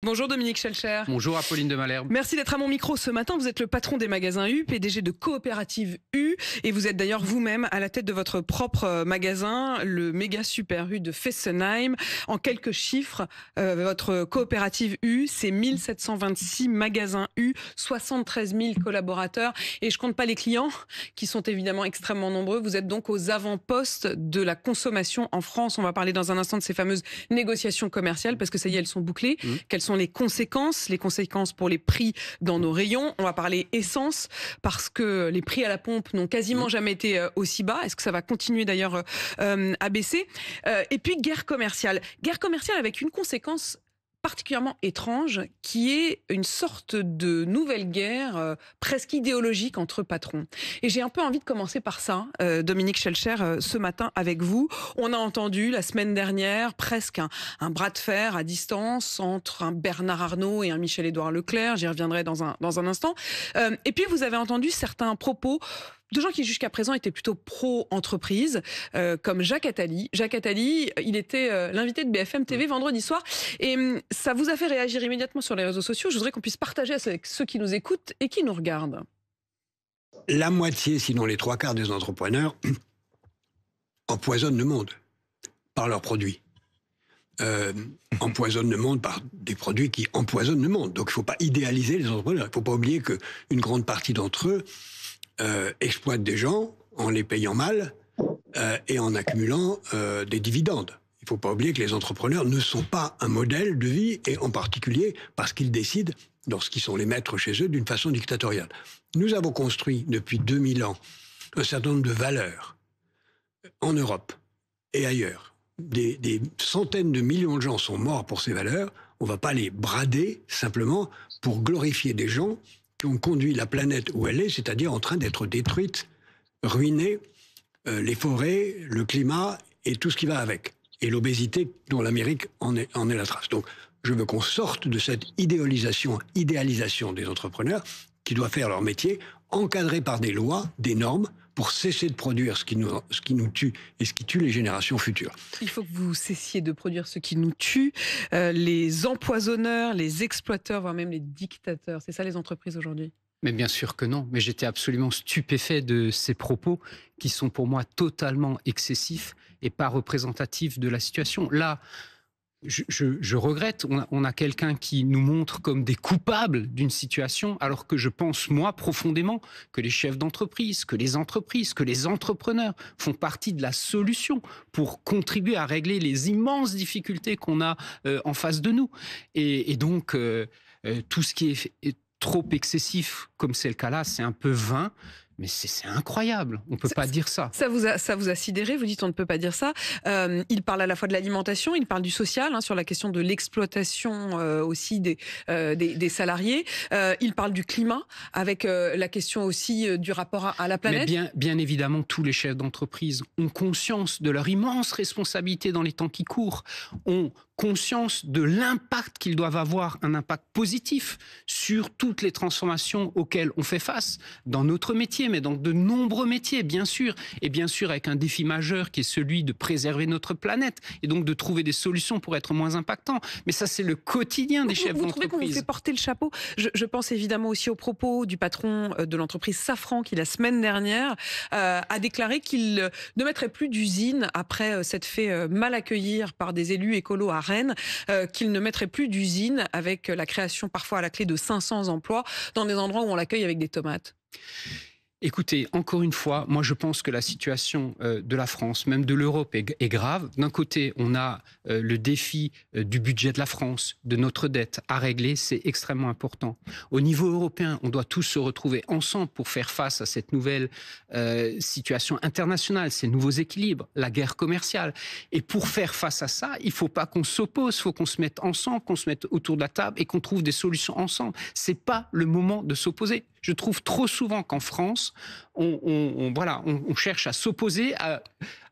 Bonjour Dominique Schelcher. Bonjour Apolline de Malherbe. Merci d'être à mon micro ce matin. Vous êtes le patron des magasins U, PDG de Coopérative U, et vous êtes d'ailleurs vous-même à la tête de votre propre magasin, le méga super U de Fessenheim. En quelques chiffres, votre coopérative U, c'est 1726 magasins U, 73 000 collaborateurs, et je compte pas les clients qui sont évidemment extrêmement nombreux. Vous êtes donc aux avant-postes de la consommation en France. On va parler dans un instant de ces fameuses négociations commerciales parce que ça y est, elles sont bouclées. Quelles sont les conséquences pour les prix dans nos rayons? On va parler essence parce que les prix à la pompe n'ont quasiment jamais été aussi bas. Est-ce que ça va continuer d'ailleurs à baisser? Et puis guerre commerciale avec une conséquence particulièrement étrange, qui est une sorte de nouvelle guerre presque idéologique entre patrons. Et j'ai un peu envie de commencer par ça, Dominique Schelcher, ce matin avec vous. On a entendu la semaine dernière presque un bras de fer à distance entre un Bernard Arnault et un Michel-Édouard Leclerc. J'y reviendrai dans un instant. Et puis vous avez entendu certains propos de gens qui jusqu'à présent étaient plutôt pro-entreprise, comme Jacques Attali. Jacques Attali, il était l'invité de BFM TV vendredi soir, et ça vous a fait réagir immédiatement sur les réseaux sociaux. Je voudrais qu'on puisse partager avec ceux qui nous écoutent et qui nous regardent. La moitié, sinon les trois quarts des entrepreneurs empoisonnent le monde par leurs produits. Empoisonnent le monde par des produits qui empoisonnent le monde. Donc il ne faut pas idéaliser les entrepreneurs. Il ne faut pas oublier qu'une grande partie d'entre eux exploitent des gens en les payant mal et en accumulant des dividendes. Il ne faut pas oublier que les entrepreneurs ne sont pas un modèle de vie, et en particulier parce qu'ils décident, lorsqu'ils sont les maîtres chez eux, d'une façon dictatoriale. Nous avons construit depuis 2000 ans un certain nombre de valeurs en Europe et ailleurs. Des centaines de millions de gens sont morts pour ces valeurs. On ne va pas les brader simplement pour glorifier des gens qui ont conduit la planète où elle est, c'est-à-dire en train d'être détruite, ruinée, les forêts, le climat et tout ce qui va avec. Et l'obésité dont l'Amérique en est la trace. Donc, je veux qu'on sorte de cette idéalisation des entrepreneurs qui doivent faire leur métier, encadrés par des lois, des normes, pour cesser de produire ce qui nous tue et ce qui tue les générations futures. Il faut que vous cessiez de produire ce qui nous tue, les empoisonneurs, les exploiteurs, voire même les dictateurs. C'est ça les entreprises aujourd'hui? Mais bien sûr que non. Mais j'étais absolument stupéfait de ces propos qui sont pour moi totalement excessifs et pas représentatifs de la situation. Là, je regrette, on a quelqu'un qui nous montre comme des coupables d'une situation, alors que je pense, moi, profondément, que les chefs d'entreprise, que les entreprises, que les entrepreneurs font partie de la solution pour contribuer à régler les immenses difficultés qu'on a en face de nous. Et donc, tout ce qui est trop excessif, comme c'est le cas là, c'est un peu vain. Mais c'est incroyable, on ne peut pas dire ça. Ça vous a sidéré, vous dites on ne peut pas dire ça. Il parle à la fois de l'alimentation, il parle du social, sur la question de l'exploitation aussi des salariés. Il parle du climat, avec la question aussi du rapport à la planète. Mais bien évidemment, tous les chefs d'entreprise ont conscience de leur immense responsabilité dans les temps qui courent, ont conscience de l'impact qu'ils doivent avoir, un impact positif sur toutes les transformations auxquelles on fait face dans notre métier, mais dans de nombreux métiers, bien sûr. Et bien sûr, avec un défi majeur qui est celui de préserver notre planète et donc de trouver des solutions pour être moins impactants. Mais ça, c'est le quotidien des chefs d'entreprise. Vous trouvez qu'on vous fait porter le chapeau? Je pense évidemment aussi aux propos du patron de l'entreprise Safran qui, la semaine dernière, a déclaré qu'il ne mettrait plus d'usine après s'être fait mal accueillir par des élus écolos à Rennes, qu'il ne mettrait plus d'usine avec la création parfois à la clé de 500 emplois dans des endroits où on l'accueille avec des tomates. Écoutez, encore une fois, moi je pense que la situation de la France, même de l'Europe, est grave. D'un côté, on a le défi du budget de la France, de notre dette à régler, c'est extrêmement important. Au niveau européen, on doit tous se retrouver ensemble pour faire face à cette nouvelle situation internationale, ces nouveaux équilibres, la guerre commerciale. Et pour faire face à ça, il ne faut pas qu'on s'oppose, il faut qu'on se mette ensemble, qu'on se mette autour de la table et qu'on trouve des solutions ensemble. Ce n'est pas le moment de s'opposer. Je trouve trop souvent qu'en France, on cherche à s'opposer, à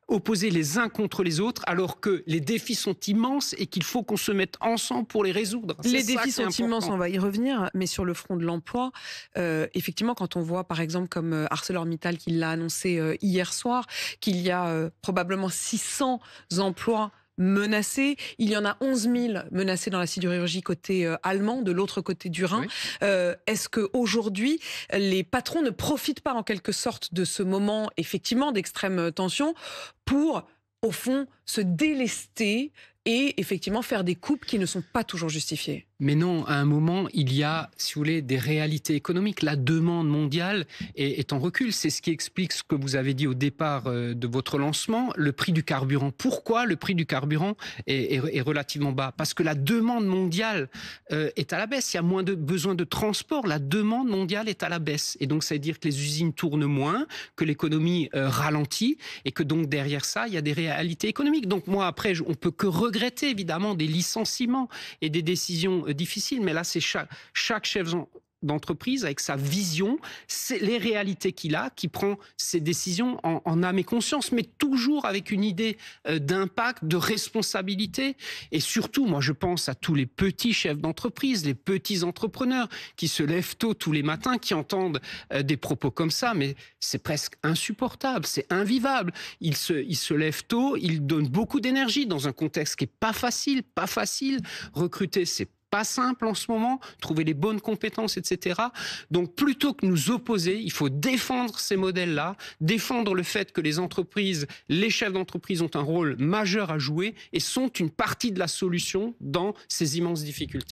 opposer les uns contre les autres, alors que les défis sont immenses et qu'il faut qu'on se mette ensemble pour les résoudre. Les défis sont immenses, on va y revenir, mais sur le front de l'emploi, effectivement, quand on voit par exemple comme ArcelorMittal qui l'a annoncé hier soir, qu'il y a probablement 600 emplois menacés. Il y en a 11 000 menacés dans la sidérurgie côté allemand, de l'autre côté du Rhin. Oui. Est-ce qu'aujourd'hui, les patrons ne profitent pas en quelque sorte de ce moment effectivement d'extrême tension pour, au fond, se délester et effectivement faire des coupes qui ne sont pas toujours justifiées? Mais non, à un moment, il y a, si vous voulez, des réalités économiques. La demande mondiale est en recul. C'est ce qui explique ce que vous avez dit au départ de votre lancement, le prix du carburant. Pourquoi le prix du carburant est relativement bas? Parce que la demande mondiale est à la baisse. Il y a moins de besoin de transport. La demande mondiale est à la baisse. Et donc, ça veut dire que les usines tournent moins, que l'économie ralentit et que donc derrière ça, il y a des réalités économiques. Donc moi, après, on peut que regretter évidemment des licenciements et des décisions difficile, mais là c'est chaque chef d'entreprise avec sa vision, c'est les réalités qu'il a, qui prend ses décisions en âme et conscience, mais toujours avec une idée d'impact, de responsabilité. Et surtout, moi je pense à tous les petits chefs d'entreprise, les petits entrepreneurs qui se lèvent tôt tous les matins, qui entendent des propos comme ça, mais c'est presque insupportable, c'est invivable. Ils se lèvent tôt, ils donnent beaucoup d'énergie dans un contexte qui est pas facile. Recruter, c'est pas simple en ce moment, trouver les bonnes compétences, etc. Donc plutôt que nous opposer, il faut défendre ces modèles-là, défendre le fait que les entreprises, les chefs d'entreprise ont un rôle majeur à jouer et sont une partie de la solution dans ces immenses difficultés.